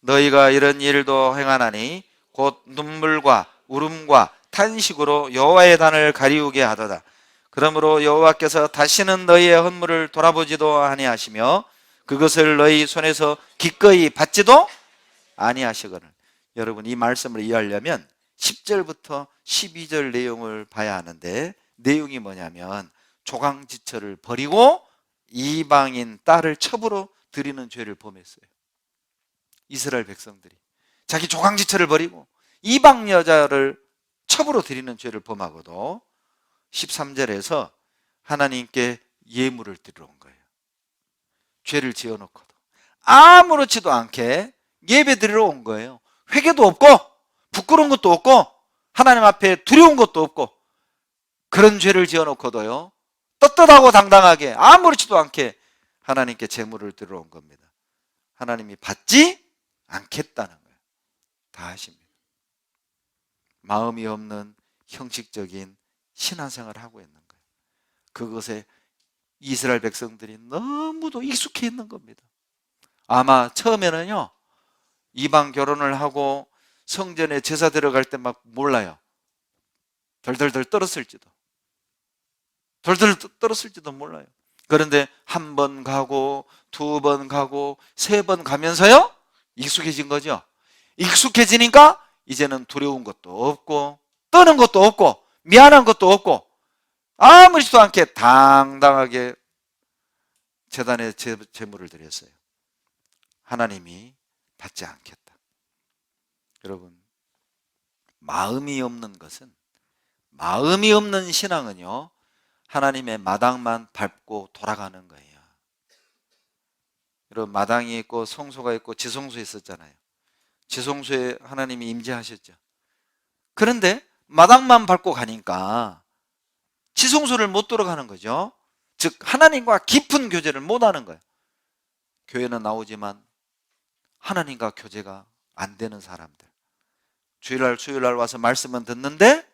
너희가 이런 일도 행하나니 곧 눈물과 울음과 탄식으로 여호와의 단을 가리우게 하도다. 그러므로 여호와께서 다시는 너희의 헌물을 돌아보지도 아니하시며 그것을 너희 손에서 기꺼이 받지도 아니하시거늘. 여러분, 이 말씀을 이해하려면 10절부터 12절 내용을 봐야 하는데, 내용이 뭐냐면 조강지처를 버리고 이방인 딸을 첩으로 드리는 죄를 범했어요. 이스라엘 백성들이 자기 조강지처를 버리고 이방 여자를 첩으로 드리는 죄를 범하고도 13절에서 하나님께 예물을 드리러 온 거예요. 죄를 지어놓고도 아무렇지도 않게 예배 드리러 온 거예요. 회개도 없고 부끄러운 것도 없고 하나님 앞에 두려운 것도 없고, 그런 죄를 지어놓고도요, 떳떳하고 당당하게 아무렇지도 않게 하나님께 제물을 드리러 온 겁니다. 하나님이 받지 않겠다는 거예요. 다 하십니다. 마음이 없는 형식적인 신앙생활을 하고 있는 거예요. 그것에 이스라엘 백성들이 너무도 익숙해 있는 겁니다. 아마 처음에는요, 이방 결혼을 하고 성전에 제사 들어갈 때 막 몰라요. 덜덜덜 떨었을지도 몰라요. 그런데 한 번 가고 두 번 가고 세 번 가면서요, 익숙해진 거죠. 익숙해지니까 이제는 두려운 것도 없고 떠는 것도 없고 미안한 것도 없고 아무렇지도 않게 당당하게 제단에 제물을 드렸어요. 하나님이 받지 않겠다. 여러분, 마음이 없는 것은, 마음이 없는 신앙은요, 하나님의 마당만 밟고 돌아가는 거예요. 여러분, 마당이 있고 성소가 있고 지성소에 있었잖아요. 지성소에 하나님이 임재하셨죠. 그런데 마당만 밟고 가니까 지성소를 못 들어가는 거죠. 즉 하나님과 깊은 교제를 못 하는 거예요. 교회는 나오지만 하나님과 교제가 안 되는 사람들, 주일날 수요일날 와서 말씀은 듣는데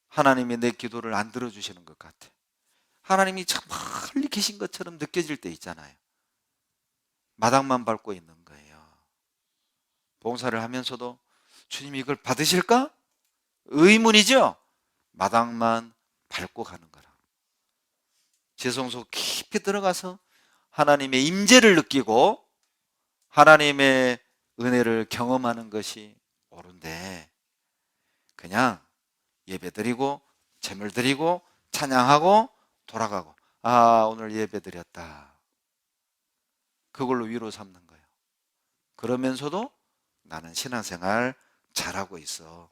하나님이 내 기도를 안 들어주시는 것 같아. 하나님이 참 멀리 계신 것처럼 느껴질 때 있잖아요. 마당만 밟고 있는 거예요. 봉사를 하면서도 주님 이걸 받으실까? 의문이죠. 마당만 밟고 가는 거라. 지성소 깊이 들어가서 하나님의 임재를 느끼고 하나님의 은혜를 경험하는 것이 옳은데, 그냥 예배드리고 제물드리고 찬양하고 돌아가고, 아 오늘 예배드렸다, 그걸로 위로 삼는 거예요. 그러면서도 나는 신앙생활 잘하고 있어.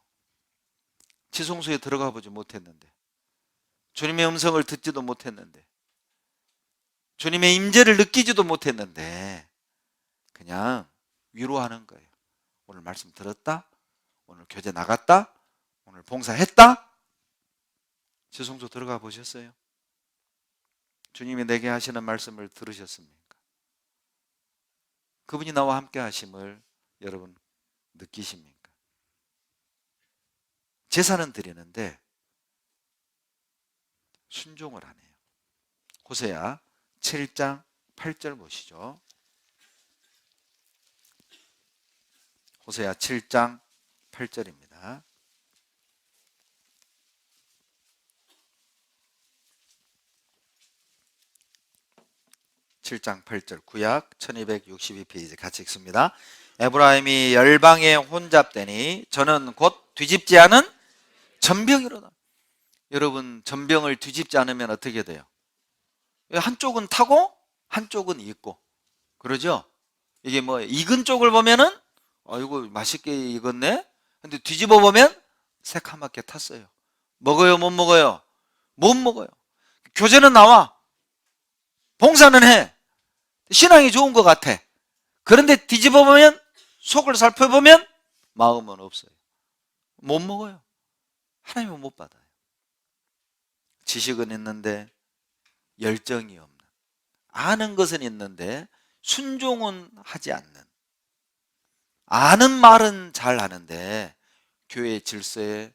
지성소에 들어가 보지 못했는데, 주님의 음성을 듣지도 못했는데, 주님의 임재를 느끼지도 못했는데 그냥 위로하는 거예요. 오늘 말씀 들었다, 오늘 교제 나갔다, 오늘 봉사했다. 지성소 들어가 보셨어요? 주님이 내게 하시는 말씀을 들으셨습니까? 그분이 나와 함께 하심을 여러분 느끼십니까? 제사는 드리는데 순종을 안 해요. 호세아 7장 8절 보시죠. 호세아 7장 8절입니다. (7장 8절) 구약 1262페이지 같이 읽습니다. 에브라임이 열방에 혼잡되니 저는 곧 뒤집지 않은 전병이로다. 여러분, 전병을 뒤집지 않으면 어떻게 돼요? 한쪽은 타고 한쪽은 익고 그러죠. 이게 뭐 익은 쪽을 보면은 아이고 맛있게 익었네, 근데 뒤집어 보면 새카맣게 탔어요. 먹어요 못 먹어요? 못 먹어요. 교제는 나와, 봉사는 해, 신앙이 좋은 것 같아. 그런데 뒤집어 보면, 속을 살펴보면 마음은 없어요. 못 먹어요. 하나님은 못 받아요. 지식은 있는데 열정이 없는, 아는 것은 있는데 순종은 하지 않는, 아는 말은 잘 하는데 교회의 질서에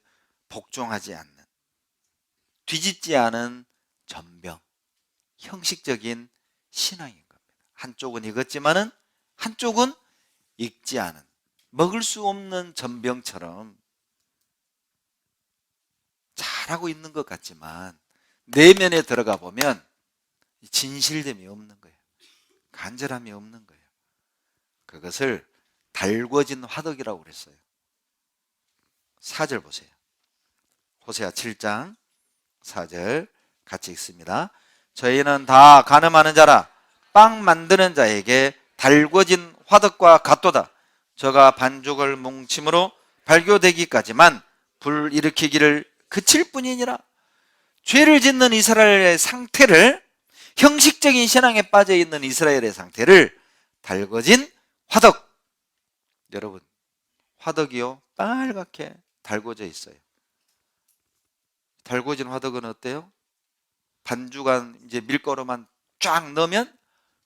복종하지 않는, 뒤집지 않은 전병, 형식적인 신앙인 겁니다. 한쪽은 익었지만은 한쪽은 익지 않은, 먹을 수 없는 전병처럼 잘하고 있는 것 같지만 내면에 들어가 보면 진실됨이 없는 거예요. 간절함이 없는 거예요. 그것을 달궈진 화덕이라고 그랬어요. 4절 보세요. 호세아 7장 4절 같이 읽습니다. 저희는 다 가늠하는 자라 빵 만드는 자에게 달궈진 화덕과 같도다. 저가 반죽을 뭉침으로 발교되기까지만 불 일으키기를 그칠 뿐이니라. 죄를 짓는 이스라엘의 상태를, 형식적인 신앙에 빠져 있는 이스라엘의 상태를 달궈진 화덕. 여러분, 화덕이요 빨갛게 달궈져 있어요. 달궈진 화덕은 어때요? 반죽한 이제 밀가루만 쫙 넣으면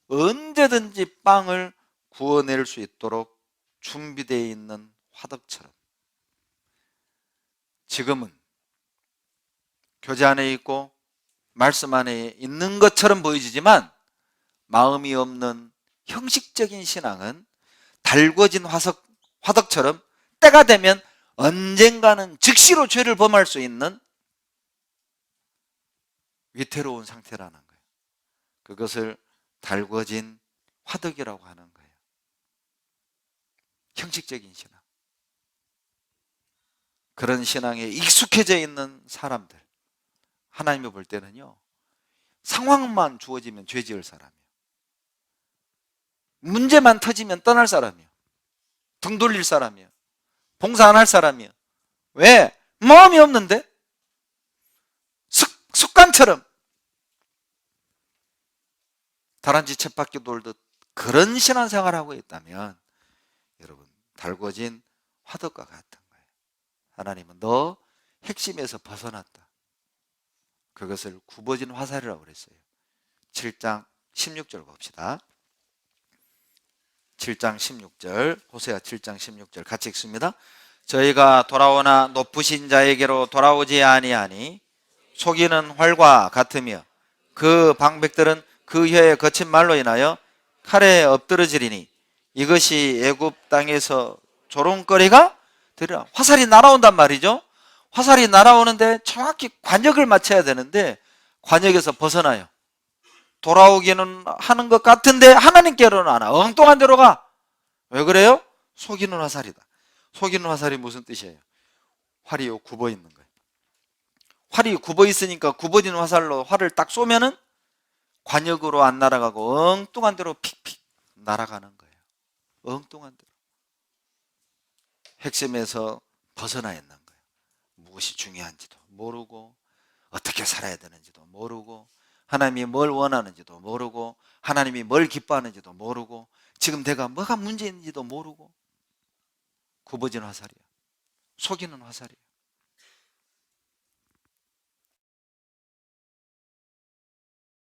언제든지 빵을 구워낼 수 있도록 준비되어 있는 화덕처럼, 지금은 교제 안에 있고 말씀 안에 있는 것처럼 보여지지만 마음이 없는 형식적인 신앙은 달궈진 화덕처럼 때가 되면 언젠가는 즉시로 죄를 범할 수 있는 위태로운 상태라는 거예요. 그것을 달궈진 화덕이라고 하는 거예요. 형식적인 신앙. 그런 신앙에 익숙해져 있는 사람들, 하나님이 볼 때는요, 상황만 주어지면 죄 지을 사람이에요. 문제만 터지면 떠날 사람이에요. 등 돌릴 사람이에요. 봉사 안 할 사람이에요. 왜? 마음이 없는데? 습관처럼 다람쥐 쳇바퀴 돌듯 그런 신앙생활을 하고 있다면 여러분, 달궈진 화덕과 같은 거예요. 하나님은 너 핵심에서 벗어났다. 그것을 굽어진 화살이라고 그랬어요. 7장 16절 봅시다. 7장 16절, 호세아 7장 16절 같이 읽습니다. 저희가 돌아오나 높으신 자에게로 돌아오지 아니하니 속이는 활과 같으며 그 방백들은 그 혀의 거친 말로 인하여 칼에 엎드러지리니 이것이 애굽 땅에서 조롱거리가 되리라. 화살이 날아온단 말이죠. 화살이 날아오는데 정확히 관역을 맞춰야 되는데 관역에서 벗어나요. 돌아오기는 하는 것 같은데 하나님께로는 안 와. 엉뚱한 데로 가. 왜 그래요? 속이는 화살이다. 속이는 화살이 무슨 뜻이에요? 활이 굽어 있는 거예요. 활이 굽어 있으니까 굽어진 화살로 활을 딱 쏘면은 관역으로 안 날아가고 엉뚱한 데로 픽픽 날아가는 거예요. 엉뚱한 데로. 핵심에서 벗어나 있는 거예요. 무엇이 중요한지도 모르고 어떻게 살아야 되는지도 모르고 하나님이 뭘 원하는지도 모르고 하나님이 뭘 기뻐하는지도 모르고 지금 내가 뭐가 문제인지도 모르고 굽어진 화살이에요. 속이는 화살이에요.